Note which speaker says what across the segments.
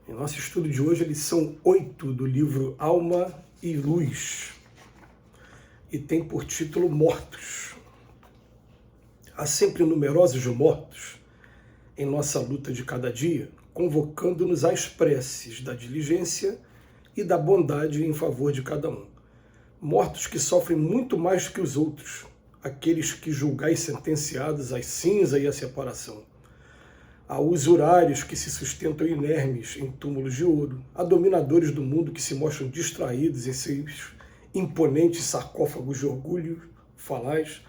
Speaker 1: Em nosso estudo de hoje, a lição 8 do livro Alma e Luz, e tem por título Mortos. Há sempre numerosos mortos em nossa luta de cada dia, convocando-nos às preces da diligência e da bondade em favor de cada um. Mortos que sofrem muito mais que os outros, aqueles que julgais sentenciados à cinza e à separação. Há usurários que se sustentam inermes em túmulos de ouro, há dominadores do mundo que se mostram distraídos em seus imponentes sarcófagos de orgulho falaz,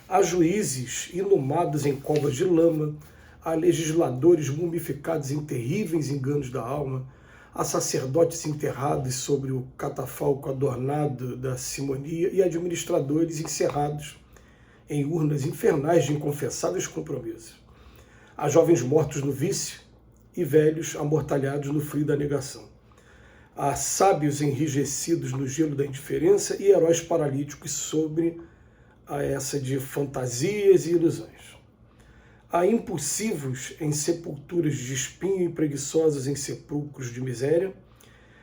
Speaker 1: há juízes inumados em covas de lama, há legisladores mumificados em terríveis enganos da alma, há sacerdotes enterrados sobre o catafalco adornado da simonia e administradores encerrados em urnas infernais de inconfessáveis compromissos. Há jovens mortos no vício e velhos amortalhados no frio da negação. Há sábios enrijecidos no gelo da indiferença e heróis paralíticos sobre a essa de fantasias e ilusões. Há impulsivos em sepulturas de espinho e preguiçosos em sepulcros de miséria.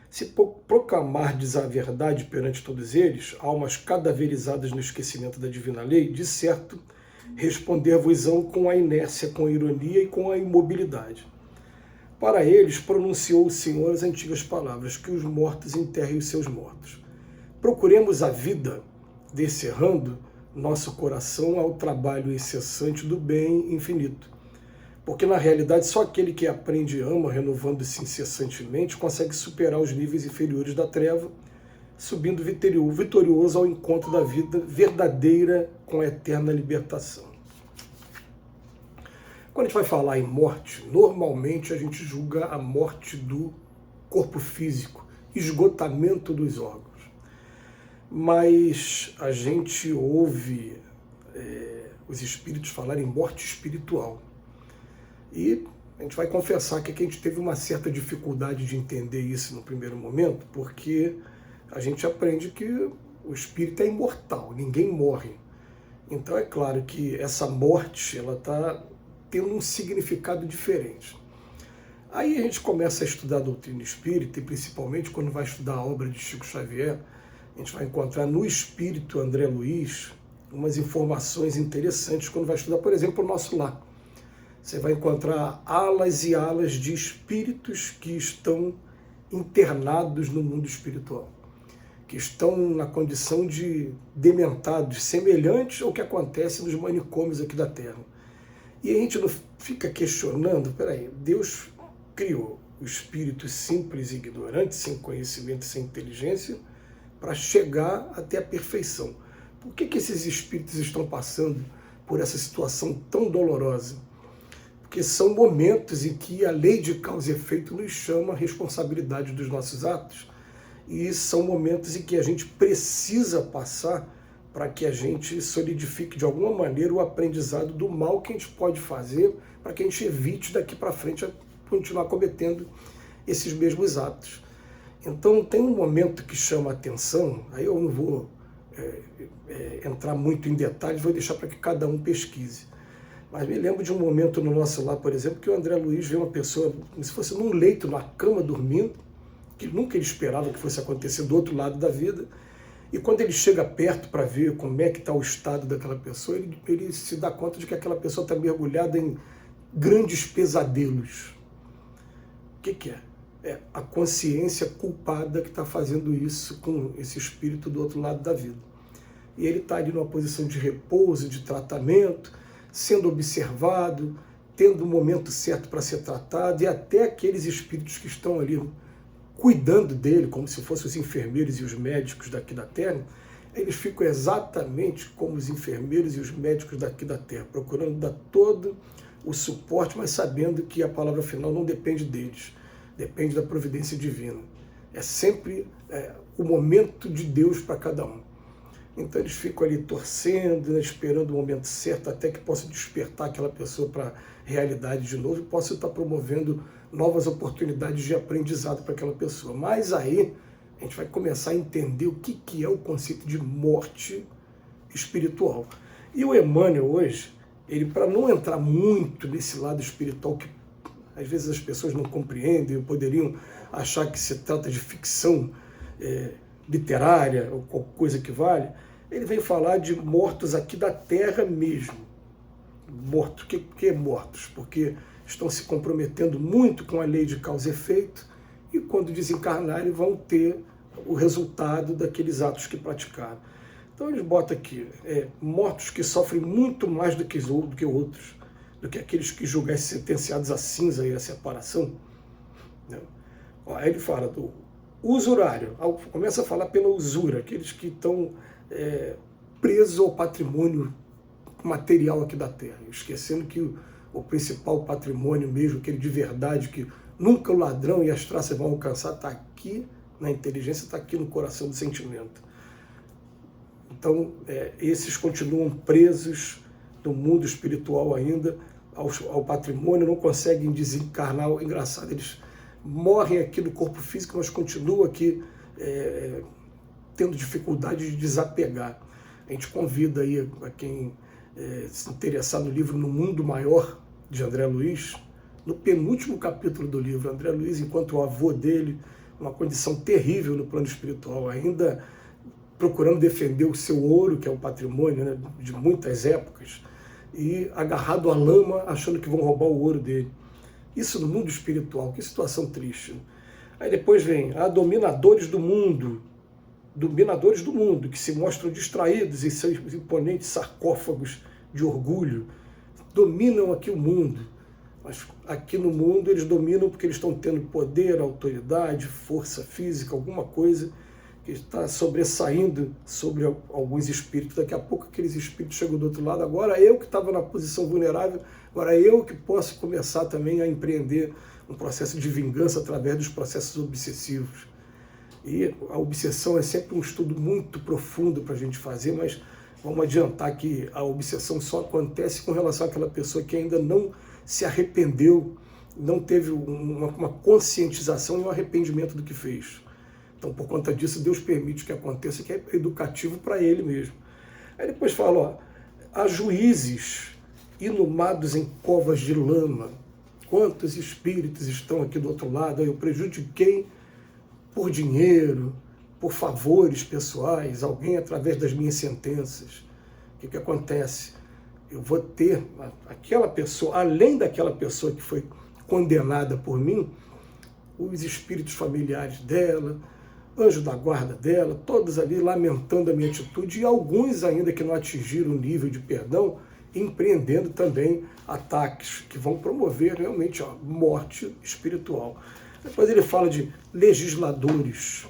Speaker 1: Se proclamardes a verdade perante todos eles, almas cadaverizadas no esquecimento da divina lei, de certo, responder-vos-ão com a inércia, com a ironia e com a imobilidade. Para eles pronunciou o Senhor as antigas palavras, que os mortos enterrem os seus mortos. Procuremos a vida, descerrando nosso coração ao trabalho incessante do bem infinito. Porque na realidade só aquele que aprende e ama, renovando-se incessantemente, consegue superar os níveis inferiores da treva, subindo vitorioso ao encontro da vida verdadeira com a eterna libertação. Quando a gente vai falar em morte, normalmente a gente julga a morte do corpo físico, esgotamento dos órgãos. Mas a gente ouve os espíritos falarem em morte espiritual. E a gente vai confessar que a gente teve uma certa dificuldade de entender isso no primeiro momento, porque a gente aprende que o espírito é imortal, ninguém morre. Então é claro que essa morte ela está tendo um significado diferente. Aí a gente começa a estudar a doutrina espírita, e principalmente quando vai estudar a obra de Chico Xavier, a gente vai encontrar no espírito André Luiz umas informações interessantes quando vai estudar, por exemplo, o Nosso Lar. Você vai encontrar alas e alas de espíritos que estão internados no mundo espiritual, que estão na condição de dementados, semelhantes ao que acontece nos manicômios aqui da Terra. E a gente não fica questionando, peraí, Deus criou o espírito simples e ignorante, sem conhecimento, sem inteligência, para chegar até a perfeição. Por que esses espíritos estão passando por essa situação tão dolorosa? Porque são momentos em que a lei de causa e efeito nos chama a responsabilidade dos nossos atos, e são momentos em que a gente precisa passar para que a gente solidifique de alguma maneira o aprendizado do mal que a gente pode fazer, para que a gente evite daqui para frente a continuar cometendo esses mesmos atos. Então tem um momento que chama a atenção, aí eu não vou entrar muito em detalhes, vou deixar para que cada um pesquise. Mas me lembro de um momento no Nosso Lar, por exemplo, que o André Luiz vê uma pessoa, como se fosse num leito, na cama, dormindo, que nunca ele esperava que fosse acontecer do outro lado da vida, e quando ele chega perto para ver como é que está o estado daquela pessoa, ele se dá conta de que aquela pessoa está mergulhada em grandes pesadelos. O que é? É a consciência culpada que está fazendo isso com esse espírito do outro lado da vida. E ele está ali numa posição de repouso, de tratamento, sendo observado, tendo o momento certo para ser tratado, e até aqueles espíritos que estão ali cuidando dele, como se fossem os enfermeiros e os médicos daqui da Terra, eles ficam exatamente como os enfermeiros e os médicos daqui da Terra, procurando dar todo o suporte, mas sabendo que a palavra final não depende deles, depende da providência divina. É sempre o momento de Deus para cada um. Então eles ficam ali torcendo, esperando o momento certo, até que possa despertar aquela pessoa para a realidade de novo e possa estar promovendo novas oportunidades de aprendizado para aquela pessoa. Mas aí a gente vai começar a entender o que é o conceito de morte espiritual. E o Emmanuel hoje, ele, para não entrar muito nesse lado espiritual que às vezes as pessoas não compreendem, ou poderiam achar que se trata de ficção literária, ou qualquer coisa que vale. Ele vem falar de mortos aqui da terra mesmo. Mortos, o que é mortos? Porque estão se comprometendo muito com a lei de causa e efeito, e quando desencarnarem vão ter o resultado daqueles atos que praticaram. Então eles botam aqui, mortos que sofrem muito mais do que outros, do que aqueles que julgassem sentenciados à cinza e à separação. Aí ele fala do usurário, começa a falar pela usura, aqueles que estão presos ao patrimônio material aqui da Terra, esquecendo que o principal patrimônio mesmo, aquele de verdade, que nunca o ladrão e as traças vão alcançar, está aqui na inteligência, está aqui no coração do sentimento. Então, esses continuam presos no mundo espiritual ainda, ao patrimônio, não conseguem desencarnar. Engraçado, eles morrem aqui no corpo físico, mas continuam aqui tendo dificuldade de desapegar. A gente convida aí a quem se interessar no livro No Mundo Maior, de André Luiz, no penúltimo capítulo do livro, André Luiz, enquanto o avô dele, uma condição terrível no plano espiritual, ainda procurando defender o seu ouro, que é o patrimônio, né, de muitas épocas, e agarrado à lama, achando que vão roubar o ouro dele. Isso no mundo espiritual, que situação triste. Aí depois vem dominadores do mundo, que se mostram distraídos em seus imponentes sarcófagos de orgulho, dominam aqui o mundo. Mas aqui no mundo eles dominam porque eles estão tendo poder, autoridade, força física, alguma coisa que está sobressaindo sobre alguns espíritos. Daqui a pouco aqueles espíritos chegam do outro lado. Agora eu que estava na posição vulnerável, agora eu que posso começar também a empreender um processo de vingança através dos processos obsessivos. E a obsessão é sempre um estudo muito profundo para a gente fazer, mas vamos adiantar que a obsessão só acontece com relação àquela pessoa que ainda não se arrependeu, não teve uma conscientização e um arrependimento do que fez. Então, por conta disso, Deus permite que aconteça, que é educativo para ele mesmo. Aí depois fala, há juízes inumados em covas de lama. Quantos espíritos estão aqui do outro lado? Eu prejudiquei por dinheiro, por favores pessoais, alguém através das minhas sentenças. O que acontece? Eu vou ter aquela pessoa, além daquela pessoa que foi condenada por mim, os espíritos familiares dela, anjo da guarda dela, todos ali lamentando a minha atitude, e alguns ainda que não atingiram o nível de perdão, empreendendo também ataques que vão promover realmente a morte espiritual. Depois ele fala de legisladores,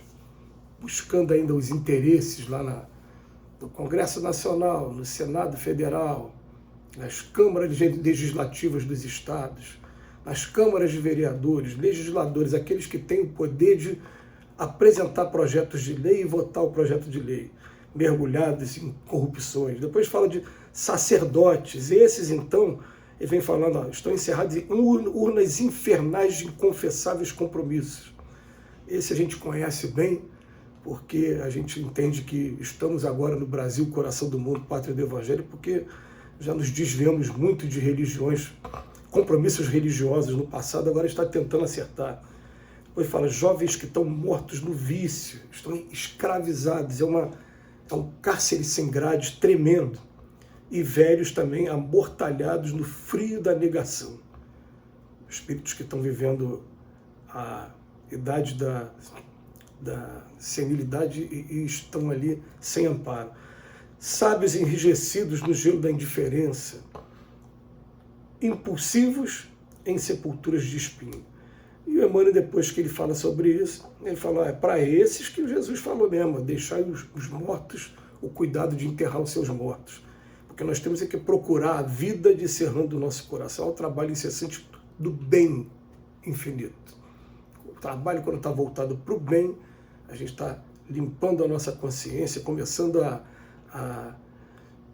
Speaker 1: buscando ainda os interesses lá no Congresso Nacional, no Senado Federal, nas câmaras legislativas dos estados, nas câmaras de vereadores, legisladores, aqueles que têm o poder de apresentar projetos de lei e votar o projeto de lei, mergulhados em corrupções. Depois fala de sacerdotes, esses então, ele vem falando, estão encerrados em urnas infernais de inconfessáveis compromissos. Esse a gente conhece bem, porque a gente entende que estamos agora no Brasil, coração do mundo, pátria do Evangelho, porque já nos desviamos muito de religiões, compromissos religiosos no passado, agora está tentando acertar. Depois fala, jovens que estão mortos no vício, estão escravizados, é um cárcere sem grades tremendo. E velhos também amortalhados no frio da negação. Espíritos que estão vivendo a idade da senilidade e estão ali sem amparo. Sábios enrijecidos no gelo da indiferença, impulsivos em sepulturas de espinho. E o Emmanuel, depois que ele fala sobre isso, ele fala, é para esses que Jesus falou mesmo, deixar os mortos o cuidado de enterrar os seus mortos. Porque nós temos que procurar a vida discerrando o nosso coração, o trabalho incessante do bem infinito. O trabalho, quando está voltado para o bem, a gente está limpando a nossa consciência, começando a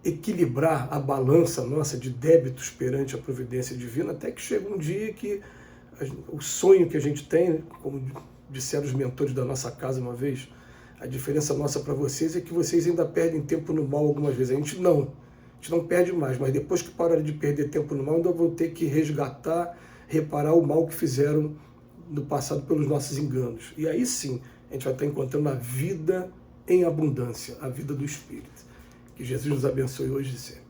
Speaker 1: equilibrar a balança nossa de débitos perante a providência divina, até que chega um dia que o sonho que a gente tem, como disseram os mentores da nossa casa uma vez, a diferença nossa para vocês é que vocês ainda perdem tempo no mal algumas vezes. A gente não perde mais, mas depois que parar de perder tempo no mal, ainda vou ter que resgatar reparar o mal que fizeram no passado pelos nossos enganos. E aí sim, a gente vai estar encontrando a vida em abundância, a vida do Espírito. Que Jesus nos abençoe hoje e sempre.